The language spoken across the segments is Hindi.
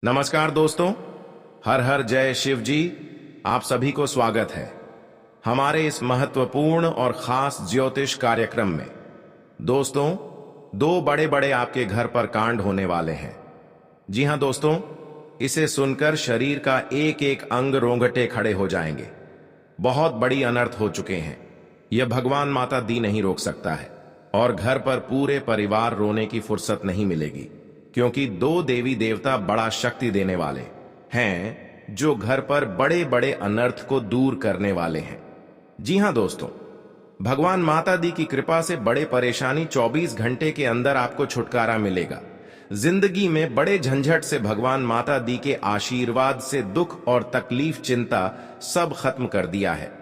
नमस्कार दोस्तों। हर हर जय शिव जी। आप सभी को स्वागत है हमारे इस महत्वपूर्ण और खास ज्योतिष कार्यक्रम में। दोस्तों, दो बड़े बड़े आपके घर पर कांड होने वाले हैं। जी हां दोस्तों, इसे सुनकर शरीर का एक एक अंग रोंगटे खड़े हो जाएंगे। बहुत बड़ी अनर्थ हो चुके हैं। यह भगवान माता दी नहीं रोक सकता है और घर पर पूरे परिवार रोने की फुर्सत नहीं मिलेगी, क्योंकि दो देवी देवता बड़ा शक्ति देने वाले हैं जो घर पर बड़े बड़े अनर्थ को दूर करने वाले हैं। जी हां दोस्तों, भगवान माता दी की कृपा से बड़े परेशानी 24 घंटे के अंदर आपको छुटकारा मिलेगा। जिंदगी में बड़े झंझट से भगवान माता दी के आशीर्वाद से दुख और तकलीफ चिंता सब खत्म कर दिया है।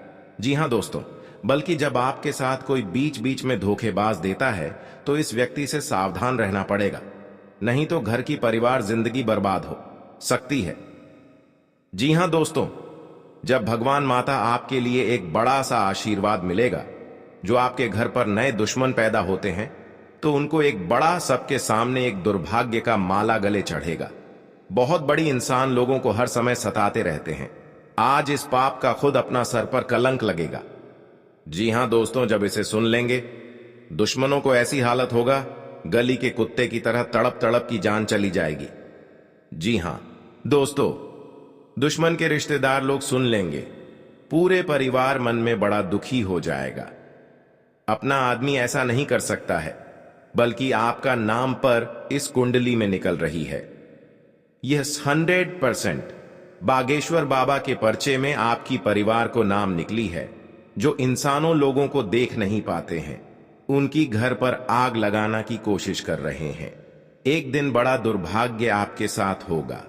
जी हां दोस्तों, बल्कि जब आपके साथ कोई बीच बीच में धोखेबाज देता है तो इस व्यक्ति से सावधान रहना पड़ेगा, नहीं तो घर की परिवार जिंदगी बर्बाद हो सकती है। जी हां दोस्तों, जब भगवान माता आपके लिए एक बड़ा सा आशीर्वाद मिलेगा, जो आपके घर पर नए दुश्मन पैदा होते हैं, तो उनको एक बड़ा सबके सामने एक दुर्भाग्य का माला गले चढ़ेगा। बहुत बड़ी इंसान लोगों को हर समय सताते रहते हैं। आज इस पाप का खुद अपना सर पर कलंक लगेगा। जी हां दोस्तों, जब इसे सुन लेंगे, दुश्मनों को ऐसी हालत होगा, गली के कुत्ते की तरह तड़प तड़प की जान चली जाएगी। जी हां दोस्तों, दुश्मन के रिश्तेदार लोग सुन लेंगे, पूरे परिवार मन में बड़ा दुखी हो जाएगा। अपना आदमी ऐसा नहीं कर सकता है, बल्कि आपका नाम पर इस कुंडली में निकल रही है। यह 100% बागेश्वर बाबा के पर्चे में आपकी परिवार को नाम निकली है, जो इंसानों लोगों को देख नहीं पाते हैं। उनकी घर पर आग लगाना की कोशिश कर रहे हैं। एक दिन बड़ा दुर्भाग्य आपके साथ होगा।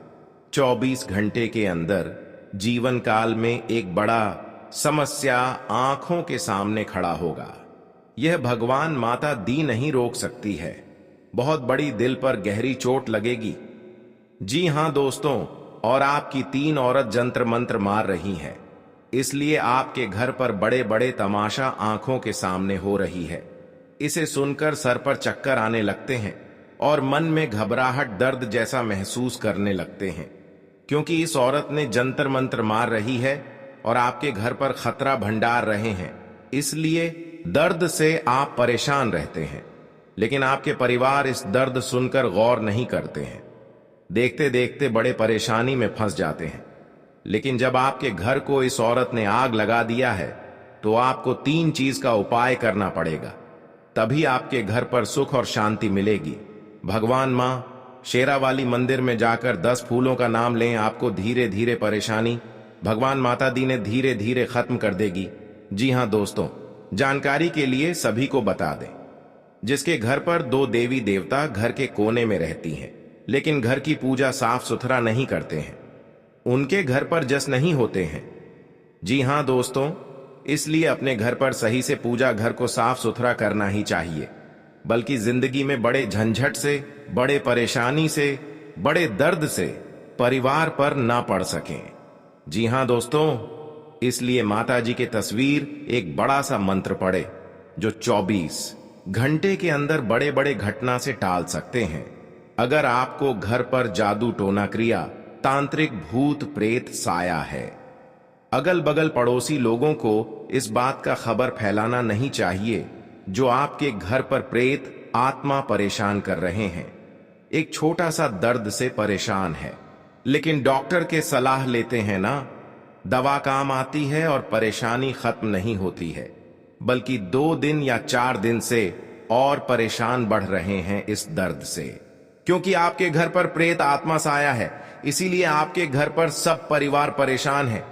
24 घंटे के अंदर जीवन काल में एक बड़ा समस्या आंखों के सामने खड़ा होगा। यह भगवान माता दी नहीं रोक सकती है। बहुत बड़ी दिल पर गहरी चोट लगेगी। जी हां दोस्तों, और आपकी 3 औरत जंत्र मंत्र मार रही हैं, इसलिए आपके घर पर बड़े बड़े तमाशा आंखों के सामने हो रही है। इसे सुनकर सर पर चक्कर आने लगते हैं और मन में घबराहट दर्द जैसा महसूस करने लगते हैं, क्योंकि इस औरत ने जंतर मंत्र मार रही है और आपके घर पर खतरा भंडार रहे हैं। इसलिए दर्द से आप परेशान रहते हैं, लेकिन आपके परिवार इस दर्द सुनकर गौर नहीं करते हैं। देखते देखते बड़े परेशानी में फंस जाते हैं। लेकिन जब आपके घर को इस औरत ने आग लगा दिया है, तो आपको 3 चीज का उपाय करना पड़ेगा, तभी आपके घर पर सुख और शांति मिलेगी। भगवान मां शेरावाली मंदिर में जाकर 10 फूलों का नाम लें, आपको धीरे धीरे परेशानी भगवान माता दी ने धीरे धीरे खत्म कर देगी। जी हां दोस्तों, जानकारी के लिए सभी को बता दें, जिसके घर पर 2 देवी देवता घर के कोने में रहती हैं, लेकिन घर की पूजा साफ सुथरा नहीं करते हैं, उनके घर पर जस नहीं होते हैं। जी हां दोस्तों, इसलिए अपने घर पर सही से पूजा घर को साफ सुथरा करना ही चाहिए, बल्कि जिंदगी में बड़े झंझट से, बड़े परेशानी से, बड़े दर्द से परिवार पर ना पड़ सकें। जी हां दोस्तों, इसलिए माता जी की तस्वीर एक बड़ा सा मंत्र पढ़े, जो 24 घंटे के अंदर बड़े बड़े घटना से टाल सकते हैं। अगर आपको घर पर जादू टोना क्रिया, तांत्रिक भूत प्रेत साया है, अगल बगल पड़ोसी लोगों को इस बात का खबर फैलाना नहीं चाहिए जो आपके घर पर प्रेत आत्मा परेशान कर रहे हैं। एक छोटा सा दर्द से परेशान है, लेकिन डॉक्टर के सलाह लेते हैं ना, दवा काम आती है और परेशानी खत्म नहीं होती है, बल्कि 2 दिन या 4 दिन से और परेशान बढ़ रहे हैं इस दर्द से, क्योंकि आपके घर पर प्रेत आत्मा साया है। इसीलिए आपके घर पर सब परिवार परेशान है।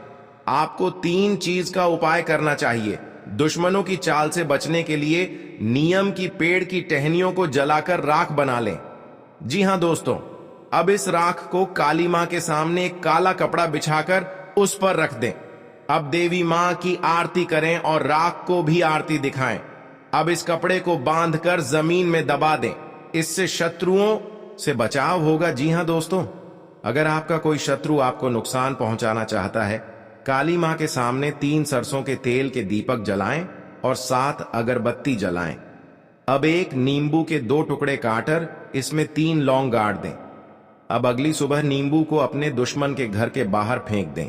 आपको 3 चीज का उपाय करना चाहिए। दुश्मनों की चाल से बचने के लिए नीम की पेड़ की टहनियों को जलाकर राख बना लें। जी हां दोस्तों, अब इस राख को काली मां के सामने एक काला कपड़ा बिछाकर उस पर रख दें। अब देवी मां की आरती करें और राख को भी आरती दिखाएं। अब इस कपड़े को बांधकर जमीन में दबा दें, इससे शत्रुओं से बचाव होगा। जी हां दोस्तों, अगर आपका कोई शत्रु आपको नुकसान पहुंचाना चाहता है, काली मां के सामने 3 सरसों के तेल के दीपक जलाएं और 7 अगरबत्ती जलाएं। अब एक नींबू के 2 टुकड़े काटकर इसमें 3 लौंग गाड़ दें। अब अगली सुबह नींबू को अपने दुश्मन के घर के बाहर फेंक दें।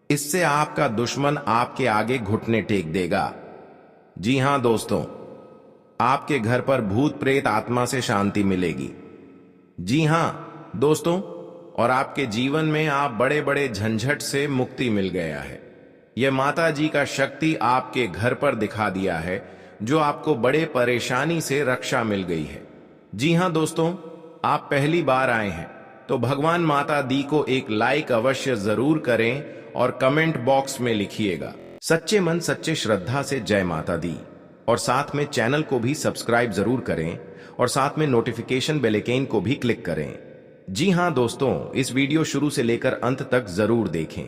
इससे आपका दुश्मन आपके आगे घुटने टेक देगा। जी हां दोस्तों, आपके घर पर भूत प्रेत आत्मा से शांति मिलेगी। जी हां दोस्तों, और आपके जीवन में आप बड़े बड़े झंझट से मुक्ति मिल गया है। यह माता जी का शक्ति आपके घर पर दिखा दिया है, जो आपको बड़े परेशानी से रक्षा मिल गई है। जी हां दोस्तों, आप पहली बार आए हैं तो भगवान माता दी को एक लाइक अवश्य जरूर करें और कमेंट बॉक्स में लिखिएगा सच्चे मन सच्चे श्रद्धा से जय माता दी, और साथ में चैनल को भी सब्सक्राइब जरूर करें और साथ में नोटिफिकेशन बेल आइकन को भी क्लिक करें। जी हां दोस्तों, इस वीडियो शुरू से लेकर अंत तक जरूर देखें।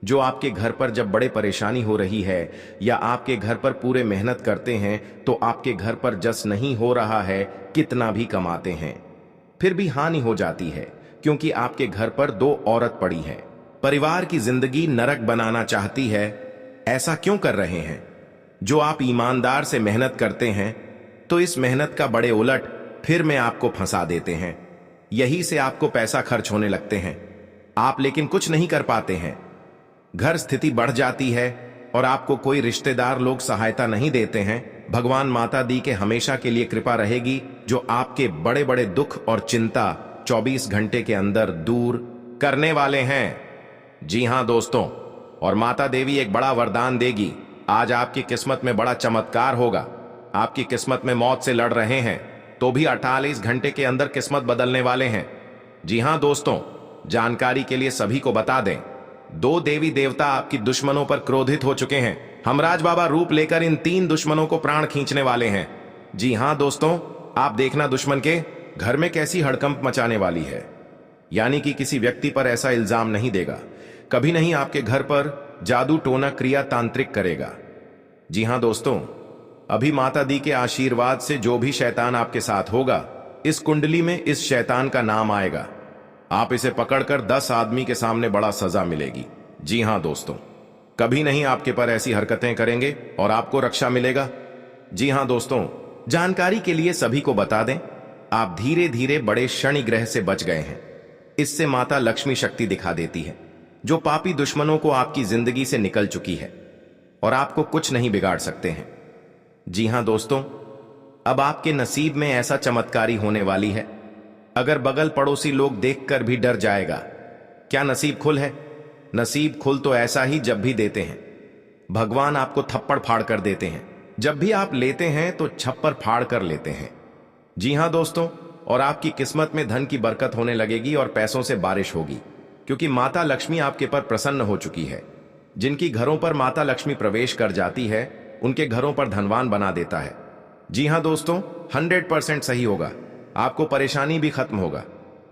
जो आपके घर पर जब बड़े परेशानी हो रही है या आपके घर पर पूरे मेहनत करते हैं तो आपके घर पर जस नहीं हो रहा है, कितना भी कमाते हैं फिर भी हानि हो जाती है, क्योंकि आपके घर पर दो औरत पड़ी है। परिवार की जिंदगी नरक बनाना चाहती है। ऐसा क्यों कर रहे हैं? जो आप ईमानदार से मेहनत करते हैं तो इस मेहनत का बड़े उलट फिर में आपको फंसा देते हैं। यही से आपको पैसा खर्च होने लगते हैं, आप लेकिन कुछ नहीं कर पाते हैं। घर स्थिति बढ़ जाती है और आपको कोई रिश्तेदार लोग सहायता नहीं देते हैं। भगवान माता दी के हमेशा के लिए कृपा रहेगी, जो आपके बड़े बड़े दुख और चिंता 24 घंटे के अंदर दूर करने वाले हैं। जी हां दोस्तों, और माता देवी एक बड़ा वरदान देगी। आज आपकी किस्मत में बड़ा चमत्कार होगा। आपकी किस्मत में मौत से लड़ रहे हैं तो भी 48 घंटे के अंदर किस्मत बदलने वाले हैं। जी हां दोस्तों, जानकारी के लिए सभी को बता दें, 2 देवी देवता आपकी दुश्मनों पर क्रोधित हो चुके हैं। हमराज बाबा रूप लेकर इन 3 दुश्मनों को प्राण खींचने वाले हैं। जी हां दोस्तों, आप देखना दुश्मन के घर में कैसी हड़कंप मचाने वाली है। यानी कि किसी व्यक्ति पर ऐसा इल्जाम नहीं देगा, कभी नहीं आपके घर पर जादू टोना क्रिया तांत्रिक करेगा। जी हां दोस्तों, अभी माता दी के आशीर्वाद से जो भी शैतान आपके साथ होगा, इस कुंडली में इस शैतान का नाम आएगा। आप इसे पकड़कर 10 आदमी के सामने बड़ा सजा मिलेगी। जी हां दोस्तों, कभी नहीं आपके पर ऐसी हरकतें करेंगे और आपको रक्षा मिलेगा। जी हां दोस्तों, जानकारी के लिए सभी को बता दें, आप धीरे धीरे बड़े शनि ग्रह से बच गए हैं। इससे माता लक्ष्मी शक्ति दिखा देती है, जो पापी दुश्मनों को आपकी जिंदगी से निकल चुकी है और आपको कुछ नहीं बिगाड़ सकते हैं। जी हां दोस्तों, अब आपके नसीब में ऐसा चमत्कारी होने वाली है, अगर बगल पड़ोसी लोग देखकर भी डर जाएगा। क्या नसीब खुल है? नसीब खुल तो ऐसा ही जब भी देते हैं, भगवान आपको थप्पड़ फाड़ कर देते हैं। जब भी आप लेते हैं तो छप्पर फाड़ कर लेते हैं। जी हां दोस्तों, और आपकी किस्मत में धन की बरकत होने लगेगी और पैसों से बारिश होगी, क्योंकि माता लक्ष्मी आपके पर प्रसन्न हो चुकी है। जिनकी घरों पर माता लक्ष्मी प्रवेश कर जाती है, उनके घरों पर धनवान बना देता है। जी हां दोस्तों, 100% सही होगा, आपको परेशानी भी खत्म होगा।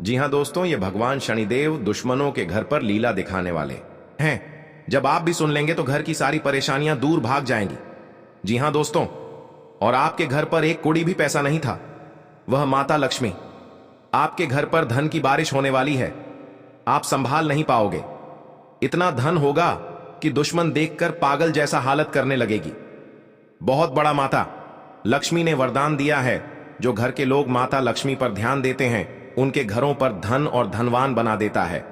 जी हां दोस्तों, ये भगवान शनिदेव दुश्मनों के घर पर लीला दिखाने वाले हैं। जब आप भी सुन लेंगे तो घर की सारी परेशानियां दूर भाग जाएंगी। जी हां दोस्तों, और आपके घर पर एक कौड़ी भी पैसा नहीं था, वह माता लक्ष्मी आपके घर पर धन की बारिश होने वाली है। आप संभाल नहीं पाओगे, इतना धन होगा कि दुश्मन देखकर पागल जैसा हालत करने लगेगी। बहुत बड़ा माता लक्ष्मी ने वरदान दिया है, जो घर के लोग माता लक्ष्मी पर ध्यान देते हैं, उनके घरों पर धन और धनवान बना देता है।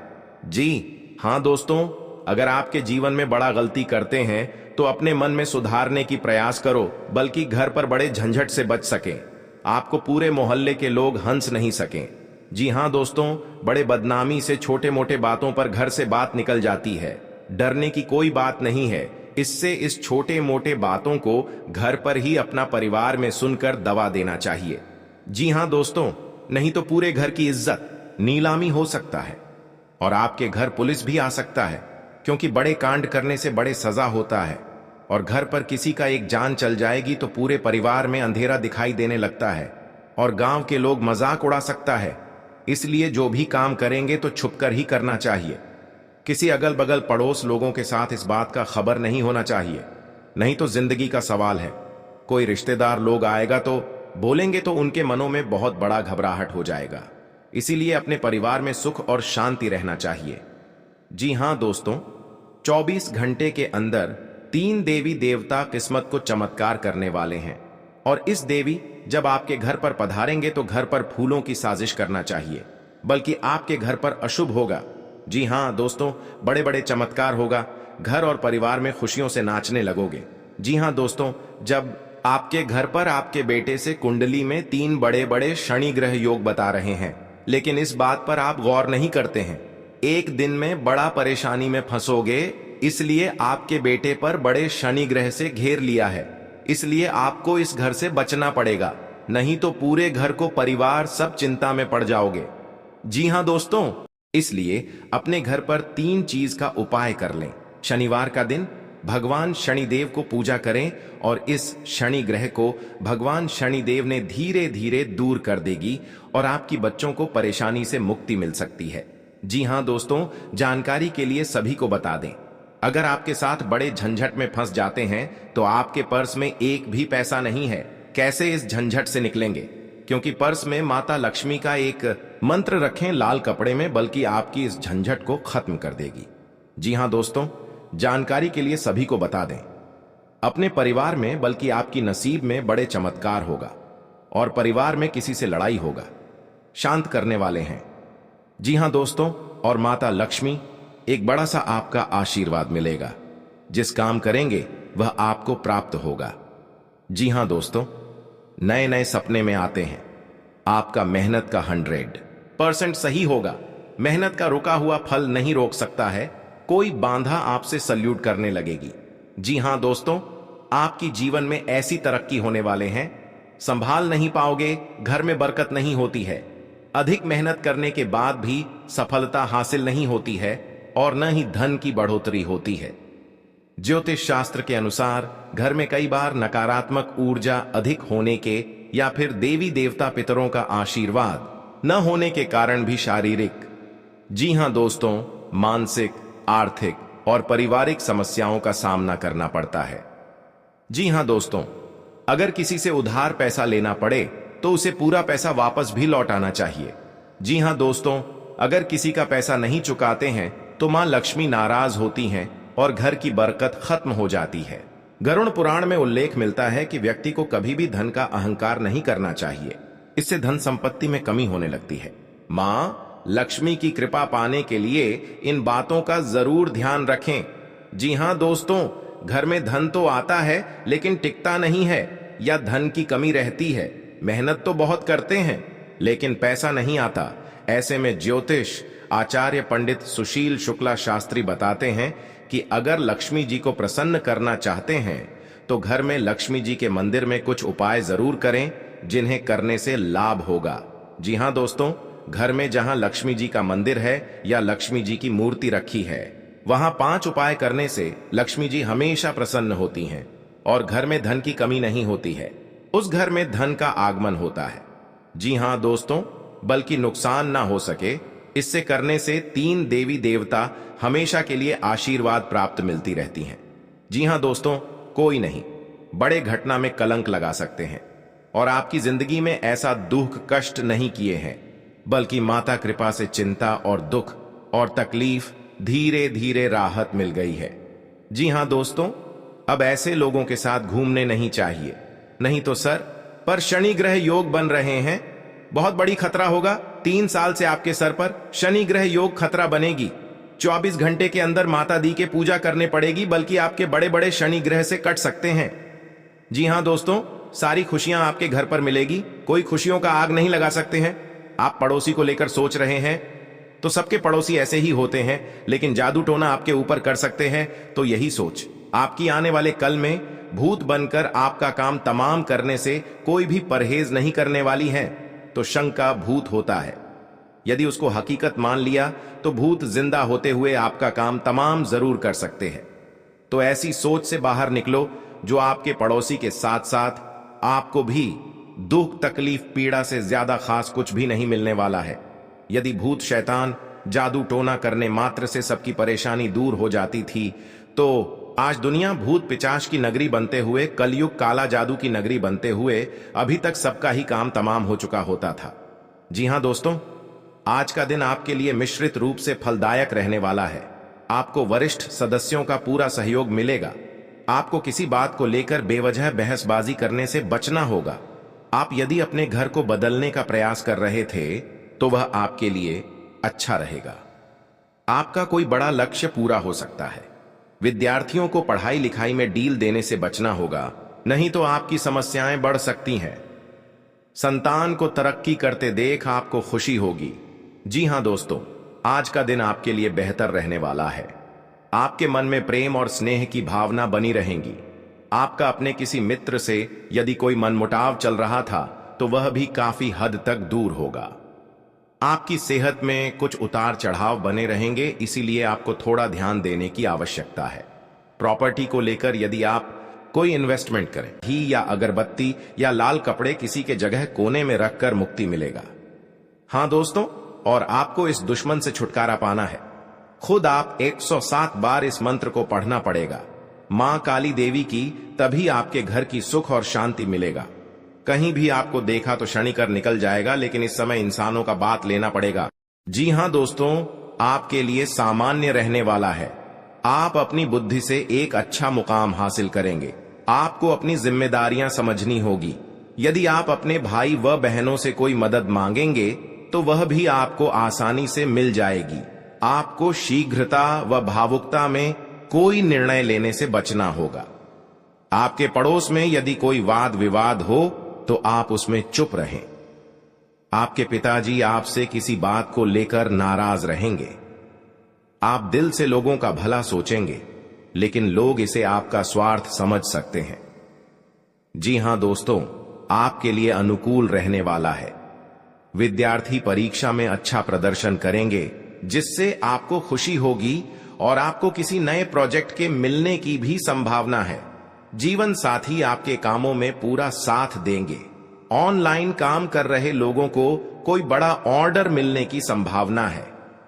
जी हां दोस्तों, अगर आपके जीवन में बड़ा गलती करते हैं तो अपने मन में सुधारने की प्रयास करो, बल्कि घर पर बड़े झंझट से बच सकें। आपको पूरे मोहल्ले के लोग हंस नहीं सकें। जी हां दोस्तों, बड़े बदनामी से छोटे मोटे बातों पर घर से बात निकल जाती है। डरने की कोई बात नहीं है। इससे इस छोटे मोटे बातों को घर पर ही अपना परिवार में सुनकर दबा देना चाहिए। जी हां दोस्तों, नहीं तो पूरे घर की इज्जत नीलामी हो सकता है और आपके घर पुलिस भी आ सकता है, क्योंकि बड़े कांड करने से बड़े सजा होता है। और घर पर किसी का एक जान चल जाएगी तो पूरे परिवार में अंधेरा दिखाई देने लगता है और गांव के लोग मजाक उड़ा सकता है। इसलिए जो भी काम करेंगे तो छुपकर ही करना चाहिए। किसी अगल बगल पड़ोस लोगों के साथ इस बात का खबर नहीं होना चाहिए, नहीं तो जिंदगी का सवाल है। कोई रिश्तेदार लोग आएगा तो बोलेंगे तो उनके मनों में बहुत बड़ा घबराहट हो जाएगा। इसीलिए अपने परिवार में सुख और शांति रहना चाहिए। जी हां दोस्तों, 24 घंटे के अंदर 3 देवी देवता किस्मत को चमत्कार करने वाले हैं। और इस देवी जब आपके घर पर पधारेंगे तो घर पर फूलों की साजिश करना चाहिए। बल्कि आपके घर पर अशुभ होगा। जी हाँ दोस्तों, बड़े बड़े चमत्कार होगा, घर और परिवार में खुशियों से नाचने लगोगे। जी हाँ दोस्तों, जब आपके घर पर आपके बेटे से कुंडली में 3 बड़े बड़े शनि ग्रह योग बता रहे हैं, लेकिन इस बात पर आप गौर नहीं करते हैं। एक दिन में बड़ा परेशानी में फंसोगे, इसलिए आपके बेटे पर बड़े शनि ग्रह से घेर लिया है। इसलिए आपको इस घर से बचना पड़ेगा, नहीं तो पूरे घर को परिवार सब चिंता में पड़ जाओगे। जी हाँ दोस्तों, इसलिए अपने घर पर 3 चीज का उपाय कर लें। शनिवार का दिन भगवान शनिदेव को पूजा करें और इस शनि ग्रह को भगवान शनिदेव ने धीरे धीरे दूर कर देगी और आपकी बच्चों को परेशानी से मुक्ति मिल सकती है। जी हाँ दोस्तों, जानकारी के लिए सभी को बता दें, अगर आपके साथ बड़े झंझट में फंस जाते हैं तो आपके पर्स में एक भी पैसा नहीं है, कैसे इस झंझट से निकलेंगे? क्योंकि पर्स में माता लक्ष्मी का एक मंत्र रखें लाल कपड़े में, बल्कि आपकी इस झंझट को खत्म कर देगी। जी हाँ दोस्तों, जानकारी के लिए सभी को बता दें, अपने परिवार में बल्कि आपकी नसीब में बड़े चमत्कार होगा और परिवार में किसी से लड़ाई होगा, शांत करने वाले हैं। जी हां दोस्तों, और माता लक्ष्मी एक बड़ा सा आपका आशीर्वाद मिलेगा, जिस काम करेंगे वह आपको प्राप्त होगा। जी हां दोस्तों, नए नए सपने में आते हैं, आपका मेहनत का 100% सही होगा। मेहनत का रुका हुआ फल नहीं रोक सकता है, कोई बांधा आपसे सल्यूट करने लगेगी। जी हां दोस्तों, आपकी जीवन में ऐसी तरक्की होने वाले हैं, संभाल नहीं पाओगे, घर में बरकत नहीं होती है, अधिक मेहनत करने के बाद भी सफलता हासिल नहीं होती है और न ही धन की बढ़ोतरी होती है। ज्योतिष शास्त्र के अनुसार घर में कई बार नकारात्मक ऊर्जा अधिक होने के या फिर देवी देवता पितरों का आशीर्वाद न होने के कारण भी शारीरिक, जी हां दोस्तों, मानसिक, आर्थिक और पारिवारिक समस्याओं का सामना करना पड़ता है। जी हां दोस्तों, अगर किसी से उधार पैसा लेना पड़े तो उसे पूरा पैसा वापस भी लौटाना चाहिए। जी हां दोस्तों, अगर किसी का पैसा नहीं चुकाते हैं तो मां लक्ष्मी नाराज होती हैं और घर की बरकत खत्म हो जाती है। गरुड़ पुराण में उल्लेख मिलता है कि व्यक्ति को कभी भी धन का अहंकार नहीं करना चाहिए, इससे धन संपत्ति में कमी होने लगती है। मां लक्ष्मी की कृपा पाने के लिए इन बातों का जरूर ध्यान रखें। जी हां दोस्तों, घर में धन तो आता है लेकिन टिकता नहीं है या धन की कमी रहती है। मेहनत तो बहुत करते हैं लेकिन पैसा नहीं आता। ऐसे में ज्योतिष आचार्य पंडित सुशील शुक्ला शास्त्री बताते हैं कि अगर लक्ष्मी जी को प्रसन्न करना चाहते हैं तो घर में लक्ष्मी जी के मंदिर में कुछ उपाय जरूर करें, जिन्हें करने से लाभ होगा। जी हां दोस्तों, घर में जहां लक्ष्मी जी का मंदिर है या लक्ष्मी जी की मूर्ति रखी है, वहां 5 उपाय करने से लक्ष्मी जी हमेशा प्रसन्न होती हैं और घर में धन की कमी नहीं होती है, उस घर में धन का आगमन होता है। जी हां दोस्तों, बल्कि नुकसान ना हो सके, इससे करने से 3 देवी देवता हमेशा के लिए आशीर्वाद प्राप्त मिलती रहती हैं। जी हां दोस्तों, कोई नहीं, बड़े घटना में कलंक लगा सकते हैं और आपकी जिंदगी में ऐसा दुख कष्ट नहीं किए हैं, बल्कि माता कृपा से चिंता और दुख और तकलीफ धीरे धीरे राहत मिल गई है। जी हां दोस्तों, अब ऐसे लोगों के साथ घूमने नहीं चाहिए, नहीं तो सर पर शनि ग्रह योग बन रहे हैं, बहुत बड़ी खतरा होगा। 3 साल से आपके सर पर शनि ग्रह योग खतरा बनेगी। 24 घंटे के अंदर माता दी के पूजा करने पड़ेगी, बल्कि आपके बड़े बड़े शनि ग्रह से कट सकते हैं। जी हां दोस्तों, सारी खुशियां आपके घर पर मिलेगी, कोई खुशियों का आग नहीं लगा सकते हैं। आप पड़ोसी को लेकर सोच रहे हैं तो सबके पड़ोसी ऐसे ही होते हैं, लेकिन जादू टोना आपके ऊपर कर सकते हैं तो यही सोच आपकी आने वाले कल में भूत बनकर आपका काम तमाम करने से कोई भी परहेज नहीं करने वाली है। तो शंका भूत होता है, यदि उसको हकीकत मान लिया तो भूत जिंदा होते हुए आपका काम तमाम जरूर कर सकते हैं। तो ऐसी सोच से बाहर निकलो जो आपके पड़ोसी के साथ साथ आपको भी दुख तकलीफ पीड़ा से ज्यादा खास कुछ भी नहीं मिलने वाला है। यदि भूत शैतान जादू टोना करने मात्र से सबकी परेशानी दूर हो जाती थी तो आज दुनिया भूत पिचाश की नगरी बनते हुए, कलयुग काला जादू की नगरी बनते हुए अभी तक सबका ही काम तमाम हो चुका होता था। जी हां दोस्तों, आज का दिन आपके लिए मिश्रित रूप से फलदायक रहने वाला है। आपको वरिष्ठ सदस्यों का पूरा सहयोग मिलेगा। आपको किसी बात को लेकर बेवजह बहसबाजी करने से बचना होगा। आप यदि अपने घर को बदलने का प्रयास कर रहे थे तो वह आपके लिए अच्छा रहेगा। आपका कोई बड़ा लक्ष्य पूरा हो सकता है। विद्यार्थियों को पढ़ाई लिखाई में डील देने से बचना होगा, नहीं तो आपकी समस्याएं बढ़ सकती हैं। संतान को तरक्की करते देख आपको खुशी होगी। जी हां दोस्तों, आज का दिन आपके लिए बेहतर रहने वाला है। आपके मन में प्रेम और स्नेह की भावना बनी रहेंगी। आपका अपने किसी मित्र से यदि कोई मनमुटाव चल रहा था तो वह भी काफी हद तक दूर होगा। आपकी सेहत में कुछ उतार चढ़ाव बने रहेंगे, इसीलिए आपको थोड़ा ध्यान देने की आवश्यकता है। प्रॉपर्टी को लेकर यदि आप कोई इन्वेस्टमेंट करें, घी या अगरबत्ती या लाल कपड़े किसी के जगह कोने में रखकर मुक्ति मिलेगा। हां दोस्तों, और आपको इस दुश्मन से छुटकारा पाना है। खुद आप 107 बार इस मंत्र को पढ़ना पड़ेगा। मां काली देवी की, तभी आपके घर की सुख और शांति मिलेगा। कहीं भी आपको देखा तो शनि कर निकल जाएगा, लेकिन इस समय इंसानों का बात लेना पड़ेगा। जी हां दोस्तों, आपके लिए सामान्य रहने वाला है। आप अपनी बुद्धि से एक अच्छा मुकाम हासिल करेंगे। आपको अपनी जिम्मेदारियां समझनी होगी। यदि आप अपने भाई व बहनों से कोई मदद मांगेंगे तो वह भी आपको आसानी से मिल जाएगी। आपको शीघ्रता व भावुकता में कोई निर्णय लेने से बचना होगा। आपके पड़ोस में यदि कोई वाद विवाद हो तो आप उसमें चुप रहें। आपके पिताजी आपसे किसी बात को लेकर नाराज रहेंगे। आप दिल से लोगों का भला सोचेंगे, लेकिन लोग इसे आपका स्वार्थ समझ सकते हैं। जी हां दोस्तों, आपके लिए अनुकूल रहने वाला है। विद्यार्थी परीक्षा में अच्छा प्रदर्शन करेंगे, जिससे आपको खुशी होगी और आपको किसी नए प्रोजेक्ट के मिलने की भी संभावना है। जीवन साथी आपके कामों में पूरा साथ देंगे। ऑनलाइन काम कर रहे लोगों को कोई बड़ा ऑर्डर मिलने की संभावना है।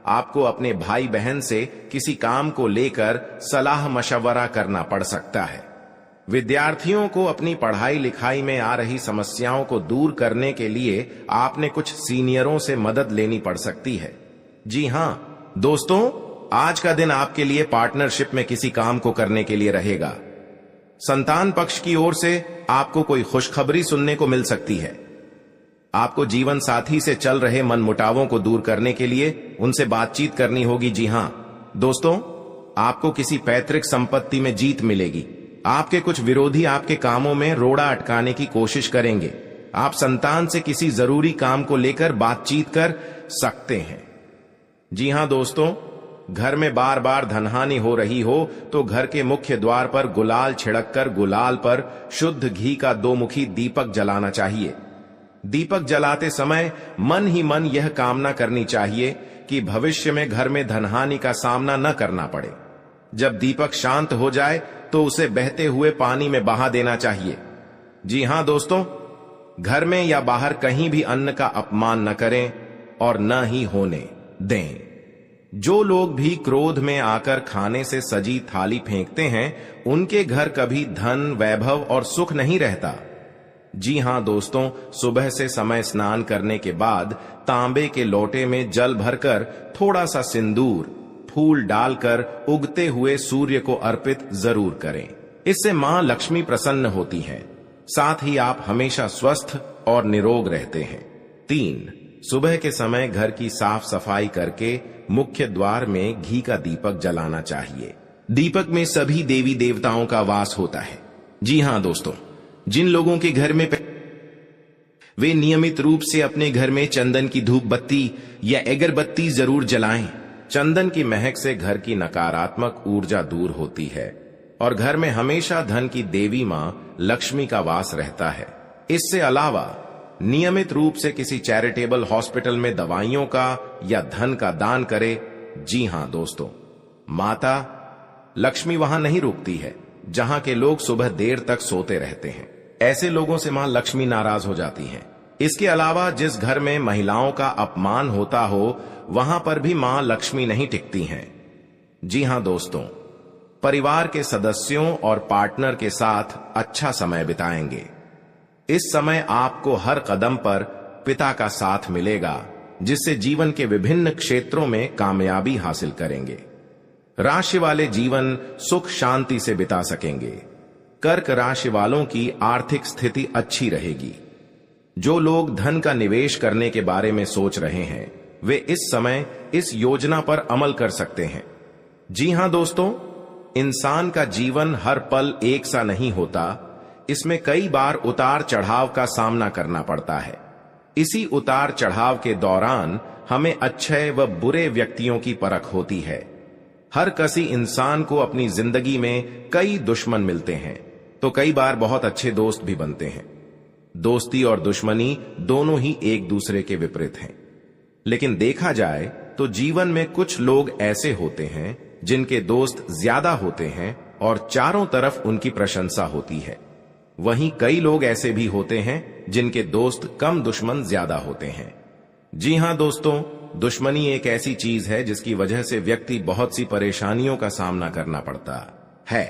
आपको अपने भाई बहन से किसी काम को लेकर सलाह मशवरा करना पड़ सकता है। विद्यार्थियों को अपनी पढ़ाई लिखाई में आ रही समस्याओं को दूर करने के लिए आपने कुछ सीनियरों से मदद लेनी पड़ सकती है। जी हां दोस्तों, आज का दिन आपके लिए पार्टनरशिप में किसी काम को करने के लिए रहेगा। संतान पक्ष की ओर से आपको कोई खुशखबरी सुनने को मिल सकती है। आपको जीवन साथी से चल रहे मनमुटावों को दूर करने के लिए उनसे बातचीत करनी होगी। जी हां दोस्तों, आपको किसी पैतृक संपत्ति में जीत मिलेगी। आपके कुछ विरोधी आपके कामों में रोड़ा अटकाने की कोशिश करेंगे। आप संतान से किसी जरूरी काम को लेकर बातचीत कर सकते हैं। जी हां दोस्तों, घर में बार बार धनहानि हो रही हो तो घर के मुख्य द्वार पर गुलाल छिड़ककर गुलाल पर शुद्ध घी का 2 मुखी दीपक जलाना चाहिए। दीपक जलाते समय मन ही मन यह कामना करनी चाहिए कि भविष्य में घर में धनहानि का सामना न करना पड़े। जब दीपक शांत हो जाए तो उसे बहते हुए पानी में बहा देना चाहिए। जी हां दोस्तों, घर में या बाहर कहीं भी अन्न का अपमान न करें और न ही होने दें। जो लोग भी क्रोध में आकर खाने से सजी थाली फेंकते हैं, उनके घर कभी धन, वैभव और सुख नहीं रहता। जी हां दोस्तों, सुबह से समय स्नान करने के बाद तांबे के लोटे में जल भरकर थोड़ा सा सिंदूर, फूल डालकर उगते हुए सूर्य को अर्पित जरूर करें। इससे मां लक्ष्मी प्रसन्न होती हैं। साथ ही आप हमेशा स्वस्थ और निरोग रहते हैं। 3, सुबह के समय घर की साफ सफाई करके मुख्य द्वार में घी का दीपक जलाना चाहिए। दीपक में सभी देवी देवताओं का वास होता है। जी हां दोस्तों, जिन लोगों के घर में वे नियमित रूप से अपने घर में चंदन की धूप बत्ती या अगरबत्ती जरूर जलाएं। चंदन की महक से घर की नकारात्मक ऊर्जा दूर होती है और घर में हमेशा धन की देवी मां लक्ष्मी का वास रहता है। इससे अलावा नियमित रूप से किसी चैरिटेबल हॉस्पिटल में दवाइयों का या धन का दान करे। जी हां दोस्तों, माता लक्ष्मी वहां नहीं रुकती है जहां के लोग सुबह देर तक सोते रहते हैं। ऐसे लोगों से मां लक्ष्मी नाराज हो जाती हैं। इसके अलावा जिस घर में महिलाओं का अपमान होता हो, वहां पर भी मां लक्ष्मी नहीं टिकती हैं। जी हां दोस्तों, परिवार के सदस्यों और पार्टनर के साथ अच्छा समय बिताएंगे। इस समय आपको हर कदम पर पिता का साथ मिलेगा, जिससे जीवन के विभिन्न क्षेत्रों में कामयाबी हासिल करेंगे। राशि वाले जीवन सुख शांति से बिता सकेंगे। कर्क राशि वालों की आर्थिक स्थिति अच्छी रहेगी। जो लोग धन का निवेश करने के बारे में सोच रहे हैं वे इस समय इस योजना पर अमल कर सकते हैं। जी हां दोस्तों, इंसान का जीवन हर पल एक सा नहीं होता, इसमें कई बार उतार चढ़ाव का सामना करना पड़ता है। इसी उतार चढ़ाव के दौरान हमें अच्छे व बुरे व्यक्तियों की परख होती है। हर किसी इंसान को अपनी जिंदगी में कई दुश्मन मिलते हैं, तो कई बार बहुत अच्छे दोस्त भी बनते हैं। दोस्ती और दुश्मनी दोनों ही एक दूसरे के विपरीत हैं। लेकिन देखा जाए तो जीवन में कुछ लोग ऐसे होते हैं जिनके दोस्त ज्यादा होते हैं और चारों तरफ उनकी प्रशंसा होती है। वहीं कई लोग ऐसे भी होते हैं जिनके दोस्त कम, दुश्मन ज्यादा होते हैं। जी हां दोस्तों, दुश्मनी एक ऐसी चीज है जिसकी वजह से व्यक्ति बहुत सी परेशानियों का सामना करना पड़ता है।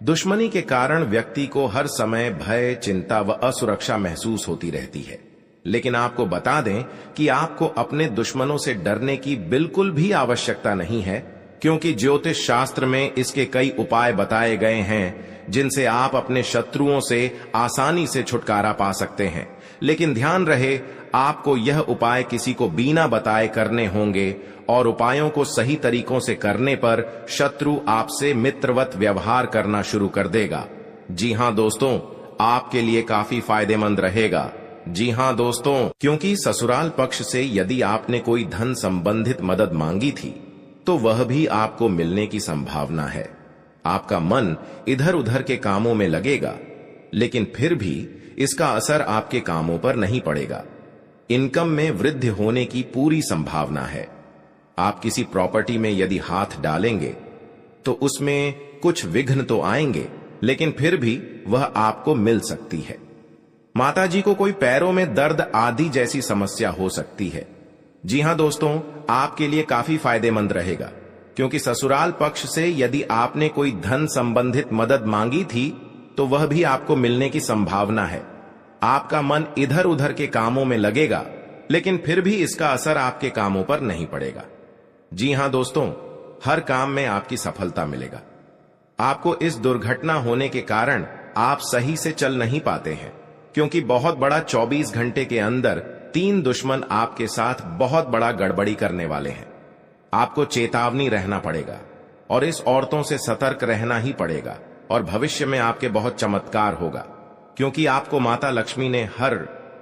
दुश्मनी के कारण व्यक्ति को हर समय भय, चिंता व असुरक्षा महसूस होती रहती है। लेकिन आपको बता दें कि आपको अपने दुश्मनों से डरने की बिल्कुल भी आवश्यकता नहीं है, क्योंकि ज्योतिष शास्त्र में इसके कई उपाय बताए गए हैं जिनसे आप अपने शत्रुओं से आसानी से छुटकारा पा सकते हैं। लेकिन ध्यान रहे, आपको यह उपाय किसी को बिना बताए करने होंगे और उपायों को सही तरीकों से करने पर शत्रु आपसे मित्रवत व्यवहार करना शुरू कर देगा। जी हां दोस्तों, आपके लिए काफी फायदेमंद रहेगा। जी हां दोस्तों, क्योंकि ससुराल पक्ष से यदि आपने कोई धन संबंधित मदद मांगी थी तो वह भी आपको मिलने की संभावना है। आपका मन इधर उधर के कामों में लगेगा, लेकिन फिर भी इसका असर आपके कामों पर नहीं पड़ेगा। इनकम में वृद्धि होने की पूरी संभावना है। आप किसी प्रॉपर्टी में यदि हाथ डालेंगे तो उसमें कुछ विघ्न तो आएंगे, लेकिन फिर भी वह आपको मिल सकती है। माताजी को कोई पैरों में दर्द आदि जैसी समस्या हो सकती है। जी हां दोस्तों, आपके लिए काफी फायदेमंद रहेगा, क्योंकि ससुराल पक्ष से यदि आपने कोई धन संबंधित मदद मांगी थी तो वह भी आपको मिलने की संभावना है। आपका मन इधर उधर के कामों में लगेगा, लेकिन फिर भी इसका असर आपके कामों पर नहीं पड़ेगा। जी हां दोस्तों, हर काम में आपकी सफलता मिलेगा। आपको इस दुर्घटना होने के कारण आप सही से चल नहीं पाते हैं, क्योंकि बहुत बड़ा 24 घंटे के अंदर 3 दुश्मन आपके साथ बहुत बड़ा गड़बड़ी करने वाले हैं। आपको चेतावनी रहना पड़ेगा और इस औरतों से सतर्क रहना ही पड़ेगा, और भविष्य में आपके बहुत चमत्कार होगा, क्योंकि आपको माता लक्ष्मी ने हर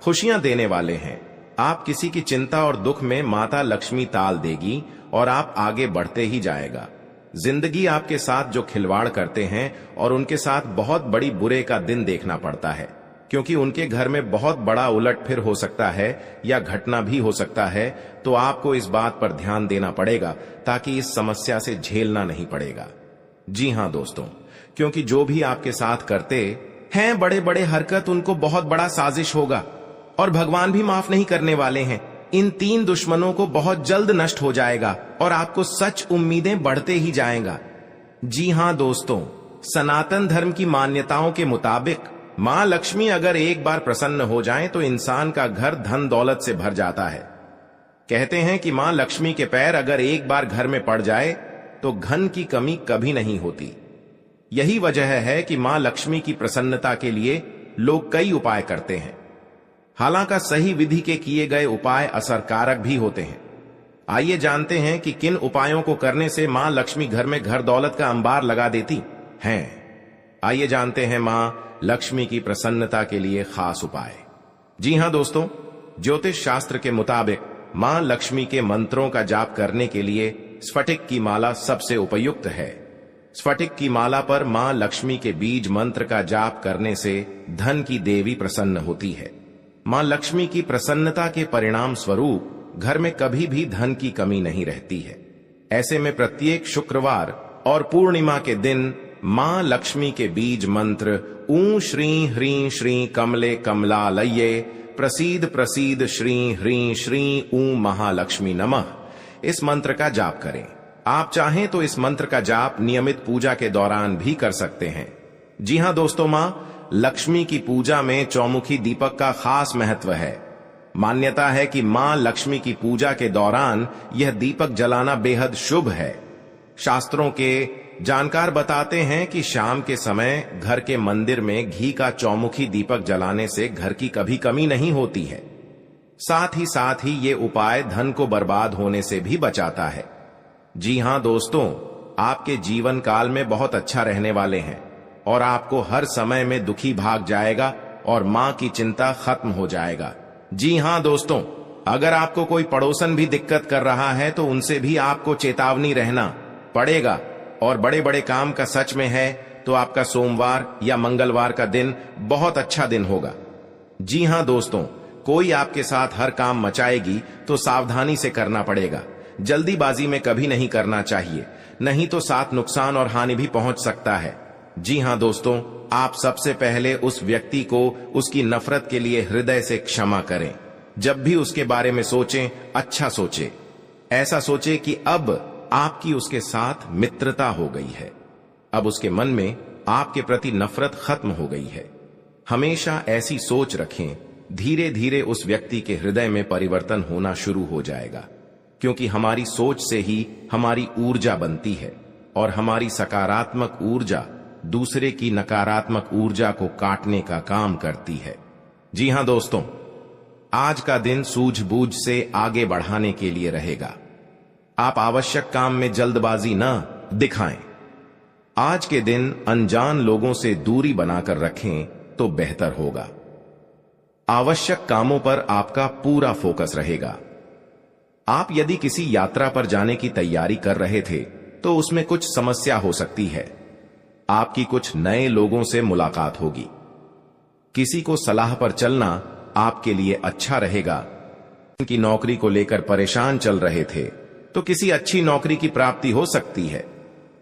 खुशियां देने वाले हैं। आप किसी की चिंता और दुख में माता लक्ष्मी ताल देगी और आप आगे बढ़ते ही जाएगा। जिंदगी आपके साथ जो खिलवाड़ करते हैं और उनके साथ बहुत बड़ी बुरे का दिन देखना पड़ता है, क्योंकि उनके घर में बहुत बड़ा उलटफेर हो सकता है या घटना भी हो सकता है। तो आपको इस बात पर ध्यान देना पड़ेगा ताकि इस समस्या से झेलना नहीं पड़ेगा। जी हां दोस्तों, क्योंकि जो भी आपके साथ करते हैं बड़े बड़े हरकत, उनको बहुत बड़ा साजिश होगा और भगवान भी माफ नहीं करने वाले हैं। इन 3 दुश्मनों को बहुत जल्द नष्ट हो जाएगा और आपको सच उम्मीदें बढ़ते ही जाएगा। जी हां दोस्तों, सनातन धर्म की मान्यताओं के मुताबिक मां लक्ष्मी अगर एक बार प्रसन्न हो जाए तो इंसान का घर धन दौलत से भर जाता है। कहते हैं कि मां लक्ष्मी के पैर अगर एक बार घर में पड़ जाए तो धन की कमी कभी नहीं होती। यही वजह है कि मां लक्ष्मी की प्रसन्नता के लिए लोग कई उपाय करते हैं। हालांकि सही विधि के किए गए उपाय असरकारक भी होते हैं। आइए जानते हैं कि किन उपायों को करने से मां लक्ष्मी घर में घर दौलत का अंबार लगा देती हैं। आइए जानते हैं मां लक्ष्मी की प्रसन्नता के लिए खास उपाय। जी हां दोस्तों, ज्योतिष शास्त्र के मुताबिक मां लक्ष्मी के मंत्रों का जाप करने के लिए स्फटिक की माला सबसे उपयुक्त है। स्फटिक की माला पर मां लक्ष्मी के बीज मंत्र का जाप करने से धन की देवी प्रसन्न होती है। मां लक्ष्मी की प्रसन्नता के परिणाम स्वरूप घर में कभी भी धन की कमी नहीं रहती है। ऐसे में प्रत्येक शुक्रवार और पूर्णिमा के दिन मां लक्ष्मी के बीज मंत्र ऊ श्री ह्रीं श्री कमले कमलालये प्रसीद प्रसीद श्री ह्रीं श्री ऊ महालक्ष्मी नमः, इस मंत्र का जाप करें। आप चाहें तो इस मंत्र का जाप नियमित पूजा के दौरान भी कर सकते हैं। जी हां दोस्तों, मां लक्ष्मी की पूजा में चौमुखी दीपक का खास महत्व है। मान्यता है कि मां लक्ष्मी की पूजा के दौरान यह दीपक जलाना बेहद शुभ है। शास्त्रों के जानकार बताते हैं कि शाम के समय घर के मंदिर में घी का चौमुखी दीपक जलाने से घर की कभी कमी नहीं होती है। साथ ही ये उपाय धन को बर्बाद होने से भी बचाता है। जी हां दोस्तों, आपके जीवन काल में बहुत अच्छा रहने वाले हैं और आपको हर समय में दुखी भाग जाएगा और मां की चिंता खत्म हो जाएगा। जी हां दोस्तों, अगर आपको कोई पड़ोसन भी दिक्कत कर रहा है तो उनसे भी आपको चेतावनी रहना पड़ेगा। और बड़े बड़े काम का सच में है तो आपका सोमवार या मंगलवार का दिन बहुत अच्छा दिन होगा। जी हां दोस्तों, कोई आपके साथ हर काम मचाएगी तो सावधानी से करना पड़ेगा। जल्दीबाजी में कभी नहीं करना चाहिए, नहीं तो साथ नुकसान और हानि भी पहुंच सकता है। जी हां दोस्तों, आप सबसे पहले उस व्यक्ति को उसकी नफरत के लिए हृदय से क्षमा करें। जब भी उसके बारे में सोचें, अच्छा सोचें। ऐसा सोचें कि अब आपकी उसके साथ मित्रता हो गई है, अब उसके मन में आपके प्रति नफरत खत्म हो गई है। हमेशा ऐसी सोच रखें। धीरे धीरे उस व्यक्ति के हृदय में परिवर्तन होना शुरू हो जाएगा, क्योंकि हमारी सोच से ही हमारी ऊर्जा बनती है और हमारी सकारात्मक ऊर्जा दूसरे की नकारात्मक ऊर्जा को काटने का काम करती है। जी हां दोस्तों, आज का दिन सूझबूझ से आगे बढ़ाने के लिए रहेगा। आप आवश्यक काम में जल्दबाजी न दिखाएं। आज के दिन अनजान लोगों से दूरी बनाकर रखें तो बेहतर होगा। आवश्यक कामों पर आपका पूरा फोकस रहेगा। आप यदि किसी यात्रा पर जाने की तैयारी कर रहे थे तो उसमें कुछ समस्या हो सकती है। आपकी कुछ नए लोगों से मुलाकात होगी। किसी को सलाह पर चलना आपके लिए अच्छा रहेगा। उनकी नौकरी को लेकर परेशान चल रहे थे तो किसी अच्छी नौकरी की प्राप्ति हो सकती है।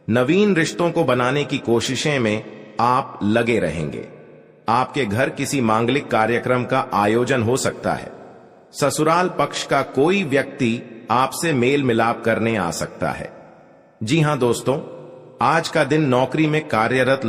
नवीन रिश्तों को बनाने की कोशिशें में आप लगे रहेंगे। आपके घर किसी मांगलिक कार्यक्रम का आयोजन हो सकता है। ससुराल पक्ष का कोई व्यक्ति आपसे मेल मिलाप करने आ सकता है। जी हां दोस्तों, आज का दिन नौकरी में कार्यरत